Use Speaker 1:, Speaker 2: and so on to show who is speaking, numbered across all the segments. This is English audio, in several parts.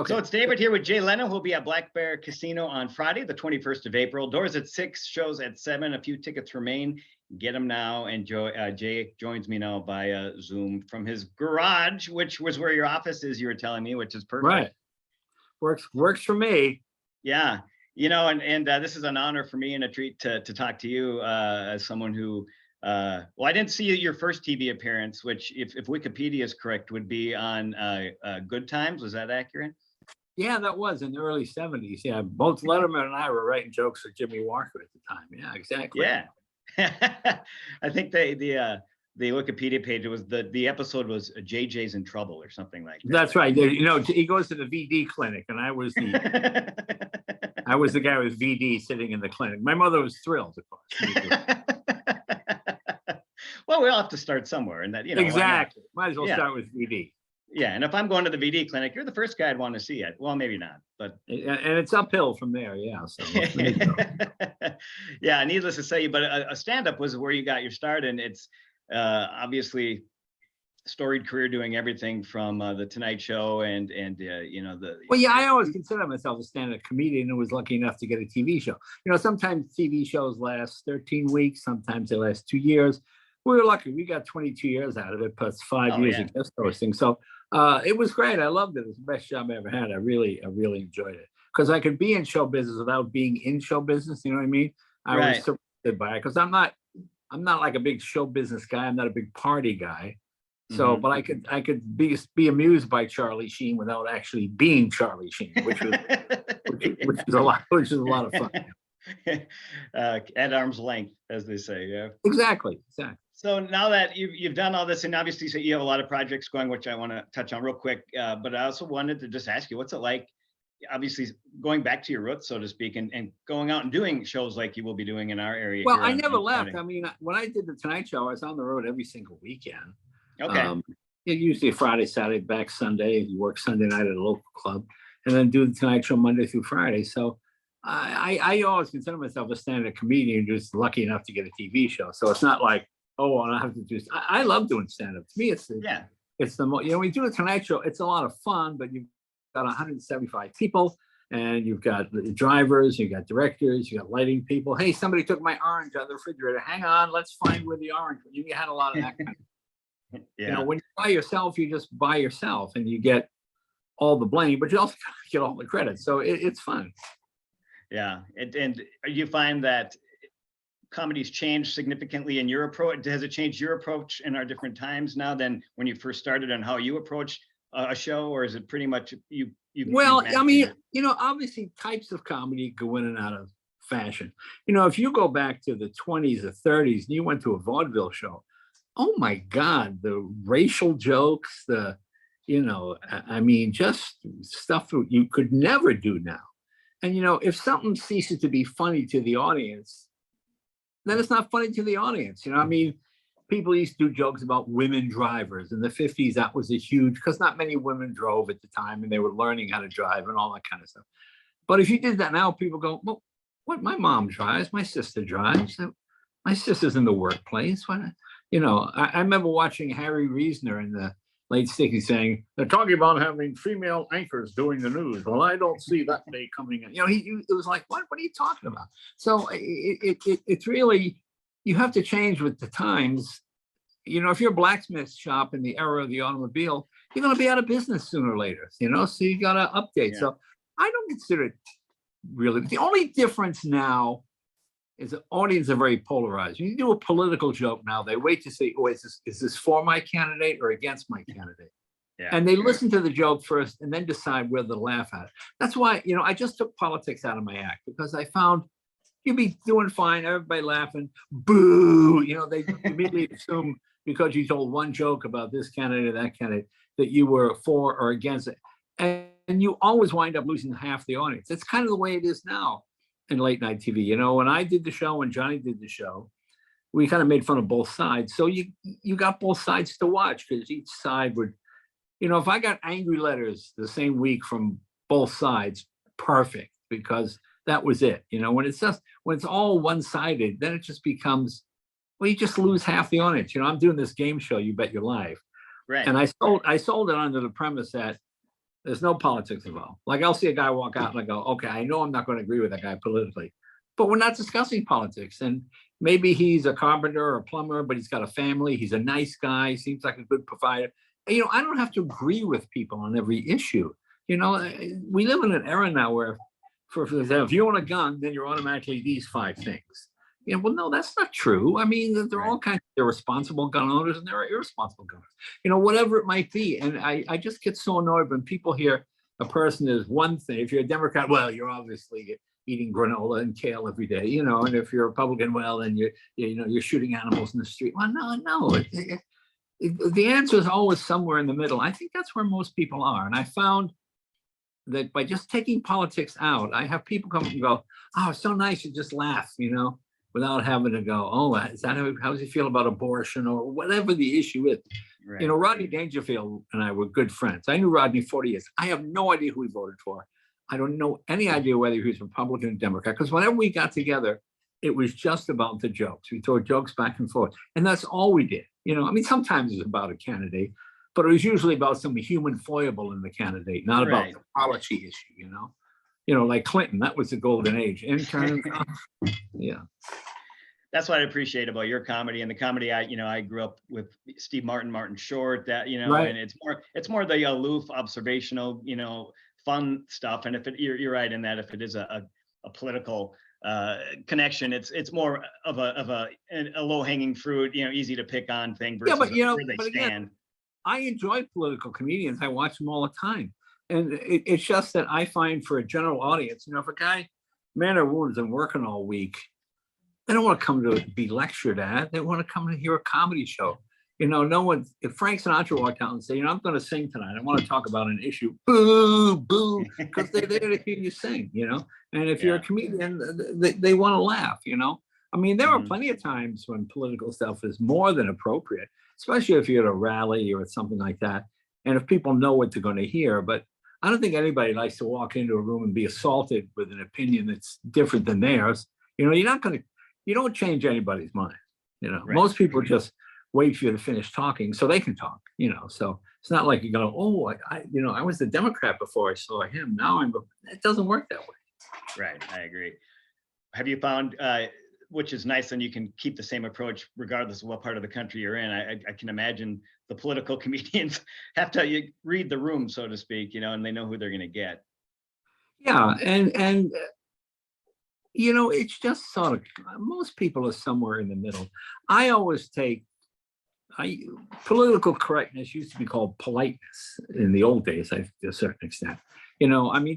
Speaker 1: So it's David here with Jay Leno, who'll be at Black Bear Casino on Friday, the 21st of April. Doors at 6, shows at 7. A few tickets remain. Get them now. And Jay joins me now via Zoom from his garage, which was where your office is, you were telling me, which is perfect.
Speaker 2: Right. Works for me.
Speaker 1: Yeah. You know, and this is an honor for me and a treat to talk to you as someone who, well, I didn't see your first TV appearance, which if Wikipedia is correct, would be on Good Times. Was that accurate?
Speaker 2: Yeah, that was in the early 70s. Yeah, both Letterman and I were writing jokes for Jimmy Walker at the time. Yeah, exactly.
Speaker 1: Yeah. I think the Wikipedia page was the episode was JJ's in Trouble or something like that.
Speaker 2: That's right. You know, he goes to the VD clinic, and I was the guy with VD sitting in the clinic. My mother was thrilled, of course.
Speaker 1: Well, we all have to start somewhere, and that, you know,
Speaker 2: exactly. Might as well start with VD.
Speaker 1: Yeah, and if I'm going to the VD clinic, you're the first guy I'd want to see it. Well, maybe not, but
Speaker 2: and it's uphill from there. Yeah. So
Speaker 1: yeah, needless to say, but a stand-up was where you got your start, and it's obviously storied career doing everything from the Tonight Show and you know the.
Speaker 2: Well, yeah, I always consider myself a stand-up comedian and was lucky enough to get a TV show. You know, sometimes TV shows last 13 weeks, sometimes they last 2 years. We were lucky; we got 22 years out of it, plus 5 years of guest hosting. So. It was great. I loved it. It was the best job I ever had. I really enjoyed it because I could be in show business without being in show business. You know what I mean? I was surrounded by it because I'm not like a big show business guy. I'm not a big party guy. So, but I could be amused by Charlie Sheen without actually being Charlie Sheen, which is a lot of fun.
Speaker 1: At arm's length, as they say. Yeah.
Speaker 2: Exactly.
Speaker 1: So now that you've done all this, and obviously so you have a lot of projects going, which I want to touch on real quick, but I also wanted to just ask you, what's it like, obviously going back to your roots, so to speak, and going out and doing shows like you will be doing in our area?
Speaker 2: Well, I never left. I mean, when I did the Tonight Show, I was on the road every single weekend.
Speaker 1: Okay.
Speaker 2: Usually Friday, Saturday, back Sunday. You work Sunday night at a local club, and then do the Tonight Show Monday through Friday. So I always consider myself a stand-up comedian, just lucky enough to get a TV show. So it's not like, oh, and I have to do. I love doing stand-up. To me, it's the you know, when you do a Tonight Show, it's a lot of fun, but you've got 175 people, and you've got the drivers, you've got directors, you got lighting people. Hey, somebody took my orange out of the refrigerator. Hang on, let's find where the orange. You had a lot of that kind of. You know, when you buy yourself, you just buy yourself, and you get all the blame, but you also get all the credit. So it's fun.
Speaker 1: Yeah, and you find that comedy's changed significantly in your approach? Has it changed your approach in our different times now than when you first started, and how you approach a show, or is it pretty much you?
Speaker 2: Well, I mean, you know, obviously types of comedy go in and out of fashion. You know, if you go back to the 20s or 30s and you went to a vaudeville show, oh my God, the racial jokes, you know, I mean, just stuff that you could never do now. And, you know, if something ceases to be funny to the audience, then it's not funny to the audience. You know, I mean, people used to do jokes about women drivers. In the 50s, that was a huge, because not many women drove at the time, and they were learning how to drive and all that kind of stuff. But if you did that now, people go, well, what? My mom drives, my sister drives. My sister's in the workplace. What? You know, I remember watching Harry Reasoner in the late 60s saying, they're talking about having female anchors doing the news. Well, I don't see that day coming in. You know, it was like, what are you talking about? So it's really, you have to change with the times. You know, if you're a blacksmith shop in the era of the automobile, you're going to be out of business sooner or later, you know, so you got to update. Yeah. So I don't consider it really, the only difference now is the audience are very polarized. When you do a political joke now, they wait to see, oh, is this for my candidate or against my candidate? Yeah, and they listen to the joke first and then decide whether to laugh at it. That's why, you know, I just took politics out of my act, because I found you'd be doing fine, everybody laughing, boo, you know, they immediately assume because you told one joke about this candidate or that candidate that you were for or against it. And you always wind up losing half the audience. It's kind of the way it is now in late night TV. You know, when I did the show, when Johnny did the show, we kind of made fun of both sides. So you got both sides to watch, because each side would, you know, if I got angry letters the same week from both sides, perfect, because that was it. You know, when it's all one-sided, then it just becomes, well, you just lose half the audience. You know, I'm doing this game show, You Bet Your Life. Right. And I sold it under the premise that There's no politics involved. Like I'll see a guy walk out and I go, okay, I know I'm not going to agree with that guy politically, but we're not discussing politics. And maybe he's a carpenter or a plumber, but he's got a family. He's a nice guy. Seems like a good provider. And, I don't have to agree with people on every issue. We live in an era now where, for example, if you own a gun, then you're automatically these 5 things. Well, no, that's not true. I mean, there are all kinds of irresponsible gun owners and there are irresponsible gun owners, whatever it might be. And I just get so annoyed when people hear a person is one thing. If you're a Democrat, well, you're obviously eating granola and kale every day, and if you're a Republican, well, then you're shooting animals in the street. Well, no. The answer is always somewhere in the middle. I think that's where most people are. And I found that by just taking politics out, I have people come and go, oh, it's so nice, you just laugh, without having to go, oh, is that how does he feel about abortion or whatever the issue is? Right. Rodney Dangerfield and I were good friends. I knew Rodney 40 years. I have no idea who he voted for. I don't know any idea whether he was Republican or Democrat, because whenever we got together, it was just about the jokes. We throw jokes back and forth. And that's all we did. Sometimes it's about a candidate, but it was usually about some human foible in the candidate, not about the policy issue, like Clinton. That was the golden age. Intern, yeah.
Speaker 1: That's what I appreciate about your comedy and the comedy. I grew up with Steve Martin Short, that, and it's more the aloof, observational, fun stuff. And if you're right in that, if it is a political connection, it's more of a low hanging fruit, easy to pick on thing versus where they stand. Again,
Speaker 2: I enjoy political comedians. I watch them all the time. And it's just that I find for a general audience, if a guy, man or woman, has been working all week, they don't want to come to be lectured at. They want to come to hear a comedy show. No one, if Frank Sinatra walked out and said, I'm going to sing tonight, I want to talk about an issue, boo, boo, because they're there to hear you sing, And if you're a comedian, they want to laugh, I mean, there are plenty of times when political stuff is more than appropriate, especially if you're at a rally or something like that. And if people know what they're going to hear, but I don't think anybody likes to walk into a room and be assaulted with an opinion that's different than theirs. You don't change anybody's mind. Most people just wait for you to finish talking so they can talk, so it's not like you go, oh, I was the Democrat before I saw him. Now it doesn't work that way.
Speaker 1: Right. I agree. Have you found, which is nice, and you can keep the same approach regardless of what part of the country you're in. I can imagine the political comedians have to read the room, so to speak, and they know who they're going to get.
Speaker 2: Yeah. And it's just sort of, most people are somewhere in the middle. I always take, political correctness used to be called politeness in the old days, to a certain extent.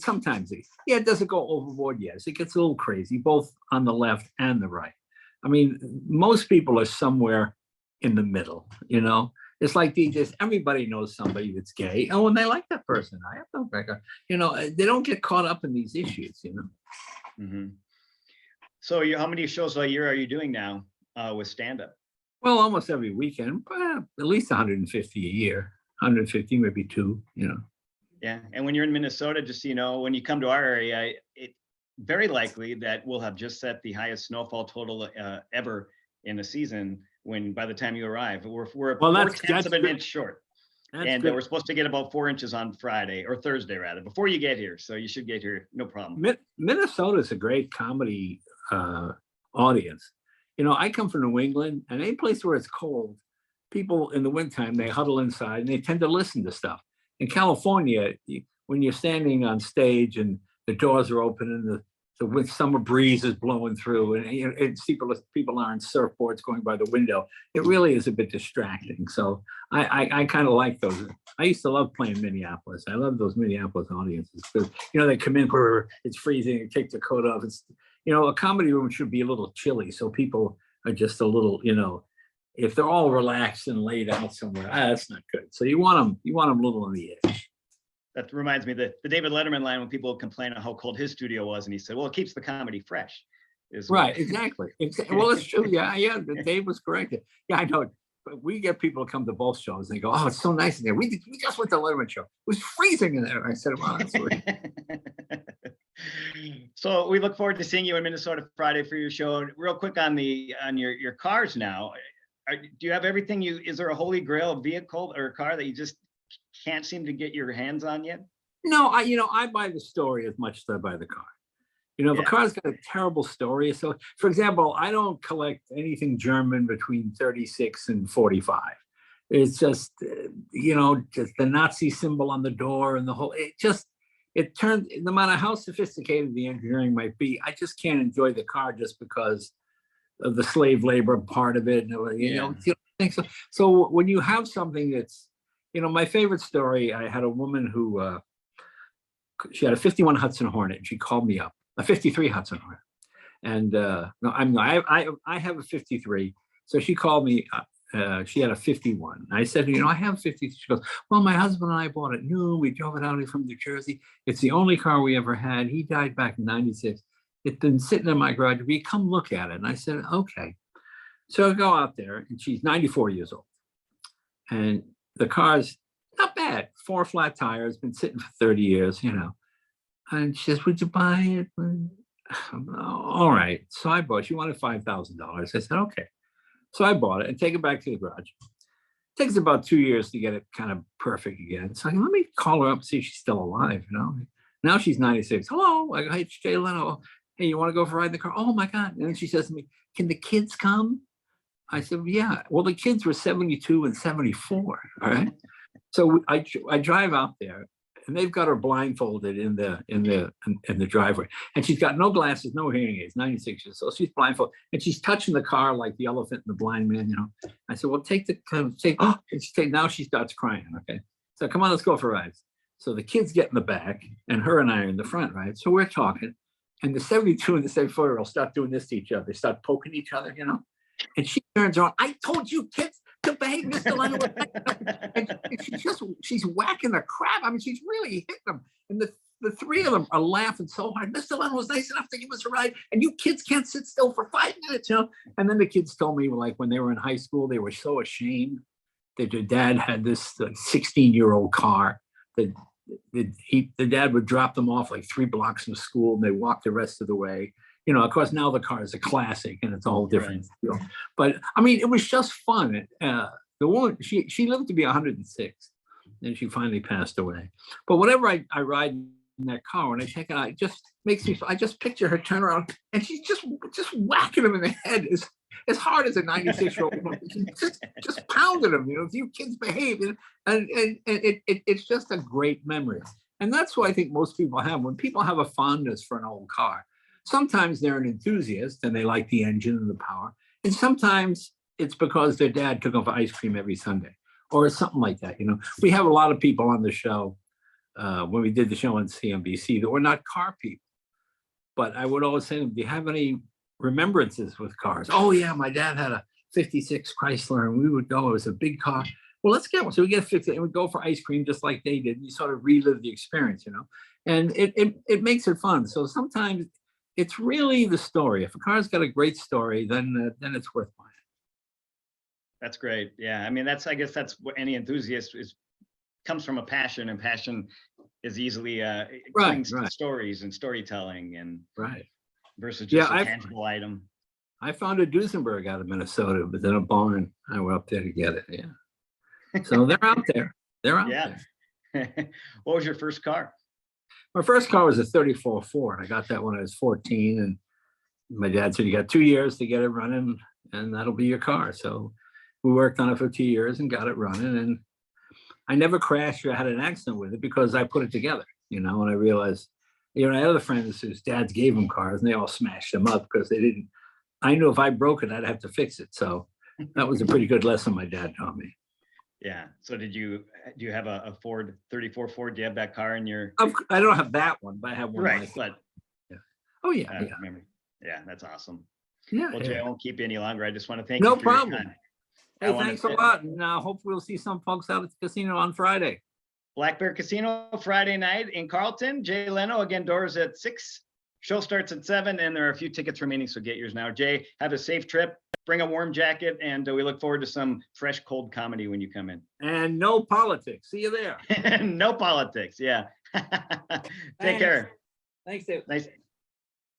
Speaker 2: Sometimes does it go overboard? Yes, it gets a little crazy, both on the left and the right. Most people are somewhere in the middle, It's like everybody knows somebody that's gay. Oh, and they like that person. I have no record. They don't get caught up in these issues,
Speaker 1: Mm-hmm. So how many shows a year are you doing now with stand-up?
Speaker 2: Well, almost every weekend, at least 150 a year, 150, maybe 2,
Speaker 1: Yeah, and when you're in Minnesota, just when you come to our area, it's very likely that we'll have just set the highest snowfall total ever in a season when by the time you arrive. We're 4/10 of an inch short. And we're supposed to get about 4 inches on Friday or Thursday, rather, before you get here. So you should get here, no problem.
Speaker 2: Minnesota is a great comedy audience. I come from New England, and any place where it's cold, people in the wintertime, they huddle inside and they tend to listen to stuff. In California, when you're standing on stage and the doors are open and the summer breeze is blowing through and people are on surfboards going by the window, it really is a bit distracting. So I kind of like those. I used to love playing Minneapolis. I love those Minneapolis audiences because, they come in where it's freezing and take their coat off. It's, a comedy room should be a little chilly. So people are just a little, if they're all relaxed and laid out somewhere, that's not good. So you want them a little on the edge.
Speaker 1: That reminds me the David Letterman line when people complain of how cold his studio was, and he said, "Well, it keeps the comedy fresh."
Speaker 2: Right, exactly. Well, it's true. Yeah. Dave was correct. Yeah, I know. But we get people to come to both shows. And they go, "Oh, it's so nice in there. We just went to the Letterman show. It was freezing in there." I said, "Well, that's weird."
Speaker 1: So we look forward to seeing you in Minnesota Friday for your show. Real quick on your cars now. Do you have everything? Is there a holy grail vehicle or a car that you just can't seem to get your hands on yet?
Speaker 2: No, I buy the story as much as I buy the car. If a
Speaker 1: Yeah.
Speaker 2: car's got a terrible story, so for example, I don't collect anything German between 36 and 45. It's just, just the Nazi symbol on the door and the whole, it turns, no matter how sophisticated the engineering might be, I just can't enjoy the car just because of the slave labor part of it.
Speaker 1: Yeah.
Speaker 2: Think so. So when you have something that's, my favorite story, I had a woman who, she had a 51 Hudson Hornet, and she called me up, a 53 Hudson Hornet. And I have a 53. So she called me, she had a 51. I said, I have a 53. She goes, well, my husband and I bought it new. We drove it out here from New Jersey. It's the only car we ever had. He died back in 96. It's been sitting in my garage. Will you come look at it? And I said, okay. So I go out there, and she's 94 years old. And the car's not bad. 4 flat tires, been sitting for 30 years, And she says, would you buy it? All right. So I bought it. She wanted $5,000. I said, okay. So I bought it and take it back to the garage. It takes about 2 years to get it kind of perfect again. So let me call her up and see if she's still alive, Now she's 96. Hello. I go, hey, it's Jay Leno. Hey, you want to go for a ride in the car? Oh my God. And then she says to me, can the kids come? I said, yeah. Well, the kids were 72 and 74. All right. So I drive out there, and they've got her blindfolded in the driveway, and she's got no glasses, no hearing aids, 96 years old. So she's blindfolded, and she's touching the car like the elephant and the blind man. I said, well, now she starts crying. Okay, so come on, let's go for rides. So the kids get in the back, and her and I are in the front, right? So we're talking, and the 72 and the 74-year-old start doing this to each other. They start poking each other, And she turns around. I told you, kids, to behave, Mr. Leno. And she's whacking the crap. I mean, she's really hitting them. And the three of them are laughing so hard. Mr. Leno was nice enough to give us a ride, and you kids can't sit still for 5 minutes, And then the kids told me, like, when they were in high school, they were so ashamed that their dad had this 16-year-old car that the dad would drop them off like 3 blocks from school, and they walked the rest of the way. Of course, now the car is a classic, and it's a whole different deal. But I mean, it was just fun. The woman, she lived to be 106, and she finally passed away. But whenever I ride in that car, when I take it out, it just makes me. I just picture her turn around, and she's just whacking him in the head as hard as a 96-year-old woman. Just pounding him. If you kids behave, and it's just a great memory. And that's what I think most people have. When people have a fondness for an old car, sometimes they're an enthusiast and they like the engine and the power. And sometimes it's because their dad took them for ice cream every Sunday or something like that. We have a lot of people on the show when we did the show on CNBC that were not car people. But I would always say to them, do you have any remembrances with cars? Oh, yeah, my dad had a 56 Chrysler, and we would go. It was a big car. Well, let's get one. So we get 50 and we go for ice cream just like they did. You sort of relive the experience, and it makes it fun. So sometimes it's really the story. If a car's got a great story, then it's worth buying.
Speaker 1: That's great. Yeah, I mean, I guess that's what any enthusiast comes from, a passion, and passion is easily clings to stories and storytelling, and versus just a tangible item.
Speaker 2: I found a Duesenberg out of Minnesota, but in a barn. I went up there to get it. Yeah. So they're out there. They're out there.
Speaker 1: What was your first car?
Speaker 2: My first car was a 34 Ford. I got that when I was 14, and my dad said, you got 2 years to get it running, and that'll be your car. So we worked on it for 2 years and got it running, and I never crashed or had an accident with it because I put it together, and I realized, I had other friends whose dads gave them cars, and they all smashed them up because they didn't. I knew if I broke it, I'd have to fix it. So that was a pretty good lesson my dad taught me.
Speaker 1: Yeah. So do you have a Ford 34 Ford? Do you have that car in your?
Speaker 2: I don't have that one, but I have one.
Speaker 1: Right. But
Speaker 2: yeah. Oh yeah.
Speaker 1: Yeah. That's awesome.
Speaker 2: Yeah.
Speaker 1: Well, Jay, I won't keep you any longer. I just want to thank you.
Speaker 2: No problem. Hey, thanks a lot. And hopefully we'll see some folks out at the casino on Friday.
Speaker 1: Black Bear Casino Friday night in Carlton. Jay Leno, again, doors at 6. Show starts at 7, and there are a few tickets remaining, so get yours now. Jay, have a safe trip. Bring a warm jacket, and we look forward to some fresh, cold comedy when you come in.
Speaker 2: And no politics. See you there.
Speaker 1: No politics. Yeah. Take care.
Speaker 2: Thanks, Dave.
Speaker 1: Nice.